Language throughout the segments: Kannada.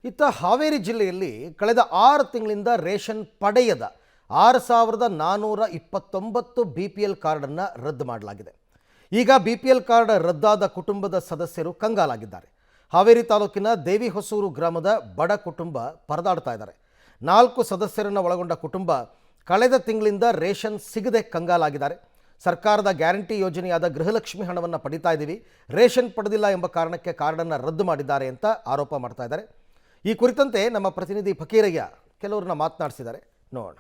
ಇತ್ತ ಹಾವೇರಿ ಜಿಲ್ಲೆಯಲ್ಲಿ ಕಳೆದ 6 ತಿಂಗಳಿಂದ ರೇಷನ್ ಪಡೆಯದ 6429 BPL ಕಾರ್ಡನ್ನು ರದ್ದು ಮಾಡಲಾಗಿದೆ. ಈಗ BPL ಕಾರ್ಡ್ ರದ್ದಾದ ಕುಟುಂಬದ ಸದಸ್ಯರು ಕಂಗಾಲಾಗಿದ್ದಾರೆ. ಹಾವೇರಿ ತಾಲೂಕಿನ ದೇವಿಹೊಸೂರು ಗ್ರಾಮದ ಬಡ ಕುಟುಂಬ ಪರದಾಡ್ತಾ ಇದ್ದಾರೆ. 4 ಸದಸ್ಯರನ್ನು ಒಳಗೊಂಡ ಕುಟುಂಬ ಕಳೆದ ತಿಂಗಳಿಂದ ರೇಷನ್ ಸಿಗದೆ ಕಂಗಾಲಾಗಿದ್ದಾರೆ. ಸರ್ಕಾರದ ಗ್ಯಾರಂಟಿ ಯೋಜನೆಯಾದ ಗೃಹಲಕ್ಷ್ಮಿ ಹಣವನ್ನು ಪಡಿತಾ ಇದ್ದೀವಿ, ರೇಷನ್ ಪಡೆದಿಲ್ಲ ಎಂಬ ಕಾರಣಕ್ಕೆ ಕಾರ್ಡನ್ನು ರದ್ದು ಮಾಡಿದ್ದಾರೆ ಅಂತ ಆರೋಪ ಮಾಡ್ತಾ ಇದ್ದಾರೆ. ಈ ಕುರಿತಂತೆ ನಮ್ಮ ಪ್ರತಿನಿಧಿ ಫಕೀರಯ್ಯ ಕೆಲವರನ್ನ ಮಾತನಾಡಿಸಿದ್ದಾರೆ, ನೋಡೋಣ.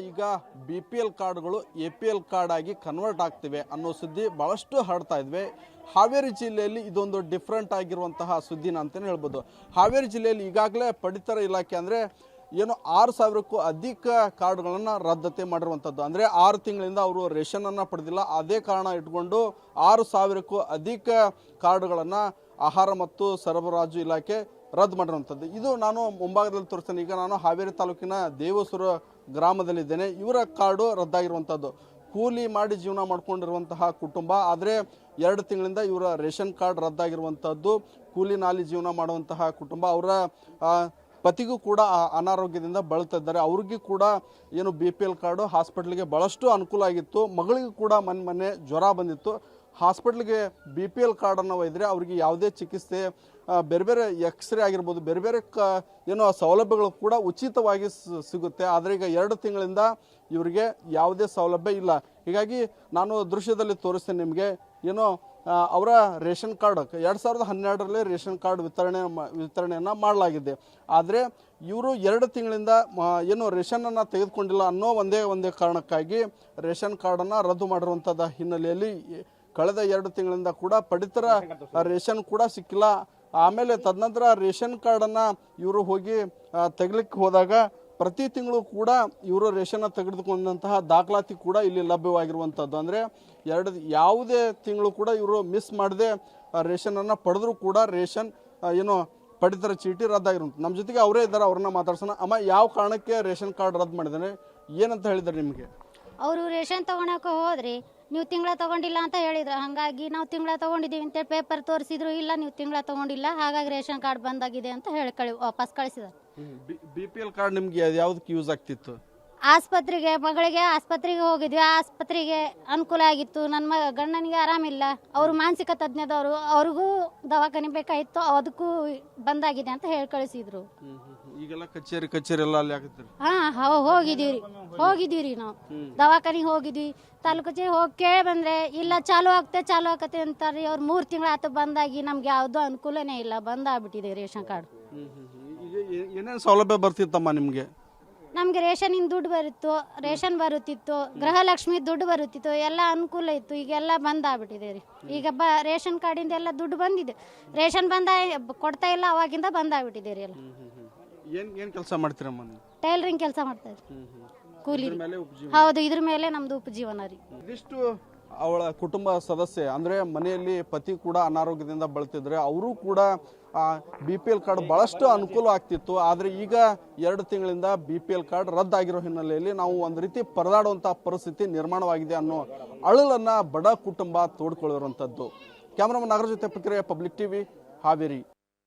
ಈಗ BPL ಕಾರ್ಡ್ಗಳು APL ಕಾರ್ಡ್ ಆಗಿ ಕನ್ವರ್ಟ್ ಆಗ್ತಿವೆ ಅನ್ನೋ ಸುದ್ದಿ ಬಹಳಷ್ಟು ಹರಡ್ತಾ ಇದ್ವಿ. ಹಾವೇರಿ ಜಿಲ್ಲೆಯಲ್ಲಿ ಇದೊಂದು ಡಿಫ್ರೆಂಟ್ ಆಗಿರುವಂತಹ ಸುದ್ದಿನ ಅಂತಲೇ ಹೇಳ್ಬೋದು. ಹಾವೇರಿ ಜಿಲ್ಲೆಯಲ್ಲಿ ಈಗಾಗಲೇ ಪಡಿತರ ಇಲಾಖೆ ಅಂದರೆ ಏನು 6000ಕ್ಕೂ ಅಧಿಕ ಕಾರ್ಡ್ಗಳನ್ನು ರದ್ದತಿ ಮಾಡಿರುವಂಥದ್ದು. ಅಂದರೆ 6 ತಿಂಗಳಿಂದ ಅವರು ರೇಷನನ್ನು ಪಡೆದಿಲ್ಲ. ಅದೇ ಕಾರಣ ಇಟ್ಕೊಂಡು 6000ಕ್ಕೂ ಅಧಿಕ ಕಾರ್ಡ್ಗಳನ್ನು ಆಹಾರ ಮತ್ತು ಸರಬರಾಜು ಇಲಾಖೆ ರದ್ದು ಮಾಡಿರುವಂಥದ್ದು. ಇದು ನಾನು ಮುಂಭಾಗದಲ್ಲಿ ತೋರಿಸ್ತೇನೆ. ಈಗ ನಾನು ಹಾವೇರಿ ತಾಲೂಕಿನ ದೇವಸೂರು ಗ್ರಾಮದಲ್ಲಿದ್ದೇನೆ. ಇವರ ಕಾರ್ಡು ರದ್ದಾಗಿರುವಂಥದ್ದು. ಕೂಲಿ ಮಾಡಿ ಜೀವನ ಮಾಡ್ಕೊಂಡಿರುವಂತಹ ಕುಟುಂಬ. ಆದರೆ 2 ತಿಂಗಳಿಂದ ಇವರ ರೇಷನ್ ಕಾರ್ಡ್ ರದ್ದಾಗಿರುವಂಥದ್ದು. ಕೂಲಿ ನಾಲಿ ಜೀವನ ಮಾಡುವಂತಹ ಕುಟುಂಬ. ಅವರ ಪತಿಗೂ ಕೂಡ ಅನಾರೋಗ್ಯದಿಂದ ಬಳಲ್ತಾ ಇದ್ದಾರೆ. ಅವ್ರಿಗೂ ಕೂಡ ಏನು BPL ಕಾರ್ಡು ಹಾಸ್ಪಿಟ್ಲಿಗೆ ಭಾಳಷ್ಟು ಅನುಕೂಲ ಆಗಿತ್ತು. ಮಗಳಿಗೂ ಕೂಡ ಮೊನ್ನೆ ಜ್ವರ ಬಂದಿತ್ತು. ಹಾಸ್ಪಿಟ್ಲಿಗೆ BPL ಕಾರ್ಡನ್ನು ಒಯ್ದರೆ ಅವರಿಗೆ ಯಾವುದೇ ಚಿಕಿತ್ಸೆ, ಬೇರೆ ಬೇರೆ ಎಕ್ಸ್ರೇ ಆಗಿರ್ಬೋದು, ಬೇರೆ ಬೇರೆ ಏನೋ ಸೌಲಭ್ಯಗಳು ಕೂಡ ಉಚಿತವಾಗಿ ಸಿಗುತ್ತೆ. ಆದರೆ ಈಗ 2 ತಿಂಗಳಿಂದ ಇವರಿಗೆ ಯಾವುದೇ ಸೌಲಭ್ಯ ಇಲ್ಲ. ಹೀಗಾಗಿ ನಾನು ದೃಶ್ಯದಲ್ಲಿ ತೋರಿಸ್ತೇನೆ ನಿಮಗೆ. ಏನೋ ಅವರ ರೇಷನ್ ಕಾರ್ಡ್ 2012ರಲ್ಲಿ ರೇಷನ್ ಕಾರ್ಡ್ ವಿತರಣೆಯನ್ನು ಮಾಡಲಾಗಿದೆ. ಆದರೆ ಇವರು 2 ತಿಂಗಳಿಂದ ಏನು ರೇಷನನ್ನು ತೆಗೆದುಕೊಂಡಿಲ್ಲ ಅನ್ನೋ ಒಂದೇ ಕಾರಣಕ್ಕಾಗಿ ರೇಷನ್ ಕಾರ್ಡನ್ನು ರದ್ದು ಮಾಡಿರುವಂಥದ್ದು ಹಿನ್ನೆಲೆಯಲ್ಲಿ ಕಳೆದ 2 ತಿಂಗಳಿಂದ ಕೂಡ ಪಡಿತರ ರೇಷನ್ ಕೂಡ ಸಿಕ್ಕಿಲ್ಲ. ಆಮೇಲೆ ತದನಂತರ ರೇಷನ್ ಕಾರ್ಡನ್ನು ಇವರು ಹೋಗಿ ತೆಗಲಿಕ್ಕೆ ಹೋದಾಗ ಪ್ರತಿ ತಿಂಗಳು ಕೂಡ ಇವರು ರೇಷನ್ನ ತೆಗೆದುಕೊಂಡಂತಹ ದಾಖಲಾತಿ ಕೂಡ ಇಲ್ಲಿ ಲಭ್ಯವಾಗಿರುವಂಥದ್ದು. ಅಂದರೆ ಯಾವುದೇ ತಿಂಗಳು ಕೂಡ ಇವರು ಮಿಸ್ ಮಾಡದೆ ರೇಷನನ್ನು ಪಡೆದರೂ ಕೂಡ ರೇಷನ್ ಏನು ಪಡಿತರ ಚೀಟಿ ರದ್ದಾಗಿರುವಂಥದ್ದು. ನಮ್ಮ ಜೊತೆಗೆ ಅವರೇ ಇದ್ದಾರೆ, ಅವ್ರನ್ನ ಮಾತಾಡ್ಸೋಣ. ಅಮ್ಮ, ಯಾವ ಕಾರಣಕ್ಕೆ ರೇಷನ್ ಕಾರ್ಡ್ ರದ್ದು ಮಾಡಿದ್ದಾನೆ, ಏನಂತ ಹೇಳಿದ್ದಾರೆ ನಿಮಗೆ? ಅವರು ರೇಷನ್ ತೊಗೊಳಕ್ಕೆ ಹೋದ್ರಿ, ನೀವು ತಿಂಗಳ ತೊಗೊಂಡಿಲ್ಲ ಅಂತ ಹೇಳಿದ್ರು. ಹಾಗಾಗಿ ನಾವು ತಿಂಗಳ ತೊಗೊಂಡಿದ್ದೀವಿ ಅಂತೇಳಿ ಪೇಪರ್ ತೋರಿಸಿದ್ರು. ಇಲ್ಲ, ನೀವು ತಿಂಗಳ ತೊಗೊಂಡಿಲ್ಲ, ಹಾಗಾಗಿ ರೇಷನ್ ಕಾರ್ಡ್ ಬಂದಾಗಿದೆ ಅಂತ ಹೇಳಿ ವಾಪಸ್ ಕಳಿಸಿದ್ರು. BPL ಕಾರ್ಡ್ ನಿಮ್ಗೆ ಯಾವ್ದಕ್ಕೆ ಯೂಸ್ ಆಗ್ತಿತ್ತು? ಆಸ್ಪತ್ರೆಗೆ, ಮಗಳಿಗೆ ಆಸ್ಪತ್ರೆಗೆ ಹೋಗಿದ್ವಿ. ಆಸ್ಪತ್ರೆಗೆ ಅನುಕೂಲ ಆಗಿತ್ತು. ನನ್ನ ಗಂಡನಿಗೆ ಆರಾಮಿಲ್ಲ, ಅವರು ಮಾನಸಿಕ ತಜ್ಞದವರು, ಅವ್ರಿಗೂ ದವಾಖಾನೆ ಬೇಕಾಗಿತ್ತು, ಅದಕ್ಕೂ ಬಂದಾಗಿದೆ ಅಂತ ಹೇಳಿ ಕಳಿಸಿದ್ರು. ಈಗೆಲ್ಲ ಕಚೇರಿ ಎಲ್ಲ ಅಲ್ಲಿ ಆಗ್ತಿದ್ರು. ಹೋಗಿದೀವ್ರಿ ನಾವು ದವಾಖಾನಿಗೆ ಹೋಗಿದ್ವಿ. ತಾಲೂಕು ಕಚೇರಿ ಹೋಗಿ ಕೇಳಿ ಬಂದ್ರೆ ಇಲ್ಲ, ಚಾಲು ಆಗತ್ತೆ ಅಂತಾರೆ. ಅವ್ರು 3 ತಿಂಗಳ ಆತು ಬಂದಾಗಿ ನಮ್ಗೆ ಯಾವ್ದು ಅನುಕೂಲನೇ ಇಲ್ಲ, ಬಂದಾಗ್ಬಿಟ್ಟಿದೆ ರೇಷನ್ ಕಾರ್ಡ್. ಏನೇನು ಸೌಲಭ್ಯ ಬರ್ತಿತ್ತಮ್ಮ ನಿಮ್ಗೆ? ನಮ್ಗೆ ರೇಷನಿಂದ ದುಡ್ಡು ರೇಷನ್ ಬರುತ್ತಿತ್ತು, ಗೃಹಲಕ್ಷ್ಮಿ ದುಡ್ಡು ಬರುತ್ತಿತ್ತು, ಎಲ್ಲ ಅನುಕೂಲ ಇತ್ತು. ಈಗೆಲ್ಲ ಬಂದಾಗ್ಬಿಟ್ಟಿದೆ ರೀ. ಈಗ ರೇಷನ್ ಕಾರ್ಡಿಂದ ಎಲ್ಲ ದುಡ್ಡು ಬಂದಿದೆ. ರೇಷನ್ ಕೊಡ್ತಾ ಇಲ್ಲ, ಅವಾಗಿಂದ ಬಂದಾಗ್ಬಿಟ್ಟಿದೆ ರೀ ಎಲ್ಲ. ಏನ್ ಕೆಲಸ ಮಾಡ್ತೀರಮ್ಮ? ಟೈಲರಿಂಗ್ ಕೆಲಸ ಮಾಡ್ತಾ ಇದ್ರಿ, ಕೂಲಿ. ಹೌದು, ಇದ್ರ ಮೇಲೆ ನಮ್ದು ಉಪಜೀವನ ರೀ. ಇದಿಷ್ಟು ಅವಳ ಕುಟುಂಬ ಸದಸ್ಯ. ಅಂದ್ರೆ ಮನೆಯಲ್ಲಿ ಪತಿ ಕೂಡ ಅನಾರೋಗ್ಯದಿಂದ ಬಳಲ್ತಿದ್ರೆ ಅವರು ಕೂಡ BPL ಕಾರ್ಡ್ ಬಹಳಷ್ಟು ಅನುಕೂಲ ಆಗ್ತಿತ್ತು. ಆದರೆ ಈಗ 2 ತಿಂಗಳಿಂದ BPL ಕಾರ್ಡ್ ರದ್ದಾಗಿರೋ ಹಿನ್ನೆಲೆಯಲ್ಲಿ ನಾವು ಒಂದು ರೀತಿ ಪರದಾಡುವಂತಹ ಪರಿಸ್ಥಿತಿ ನಿರ್ಮಾಣವಾಗಿದೆ ಅನ್ನೋ ಅಳಲನ್ನ ಬಡ ಕುಟುಂಬ ತೋಡ್ಕೊಳ್ಳಿರುವಂಥದ್ದು. ಕ್ಯಾಮರಾಮನ್ ನಾಗರಾಜ್ ಜೊತೆ ಫಕೀರಯ್ಯ, ಪಬ್ಲಿಕ್ ಟಿವಿ, ಹಾವೇರಿ.